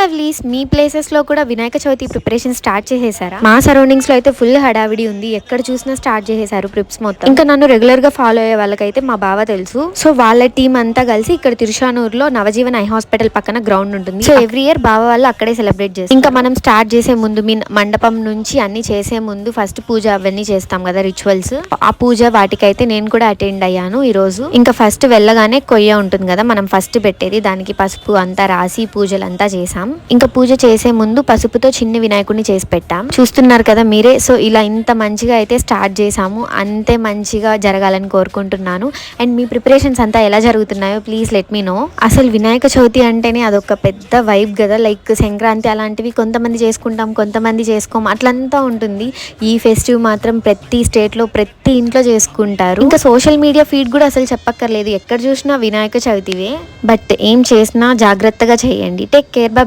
Lovelies, మీ places లో కూడా Vinayaka Chavithi preparation start చేసేసారా? మా సరౌండింగ్స్ లో అయితే ఫుల్ హడావిడి ఉంది. ఎక్కడ చూసినా స్టార్ట్ చేసేసారు ప్రిప్స్ మొత్తం. ఇంకా నన్ను రెగ్యులర్ గా ఫాలో అయ్యే వాళ్ళకైతే మా బావ తెలుసు. సో వాళ్ళ టీం అంతా కలిసి ఇక్కడ తిరుచానూరులో నవజీవన్ ఐ హాస్పిటల్ పక్కన గ్రౌండ్ ఉంటుంది. సో ఎవ్రీ ఇయర్ బావ వాళ్ళు అక్కడే సెలబ్రేట్ చేస్తారు. ఇంకా మనం స్టార్ట్ చేసే ముందు మండపం నుంచి అన్ని చేసే ముందు ఫస్ట్ పూజ అవన్నీ చేస్తాం కదా, రిచువల్స్. ఆ పూజ వాటికైతే నేను కూడా అటెండ్ అయ్యాను ఈ రోజు. ఇంకా ఫస్ట్ వెళ్ళగానే కొయ్య ఉంటుంది కదా, మనం ఫస్ట్ పెట్టేది, దానికి పసుపు అంతా రాసి పూజలంతా చేసాం. ఇంకా పూజ చేసే ముందు పసుపుతో చిన్న వినాయకుడిని చేసి పెట్టాం. చూస్తున్నారు కదా మీరే. సో ఇలా ఇంత మంచిగా అయితే స్టార్ట్ చేసాము. అంతే మంచిగా జరగాలని కోరుకుంటున్నాను. అండ్ మీ ప్రిపరేషన్స్ అంతా ఎలా జరుగుతున్నాయో ప్లీజ్ లెట్ మీ నో. అసలు వినాయక చవితి అంటేనే అదొక పెద్ద వైబ్ కదా. లైక్ సంక్రాంతి అలాంటివి కొంతమంది చేసుకుంటాం, కొంతమంది చేసుకోం, అట్లంతా ఉంటుంది. ఈ ఫెస్టివ్ మాత్రం ప్రతి స్టేట్ లో ప్రతి ఇంట్లో చేసుకుంటారు. ఇంకా సోషల్ మీడియా ఫీడ్ కూడా అసలు చెప్పక్కర్లేదు, ఎక్కడ చూసినా వినాయక చవితివే. బట్ ఏం చేసినా జాగ్రత్తగా చేయండి. Take care, by.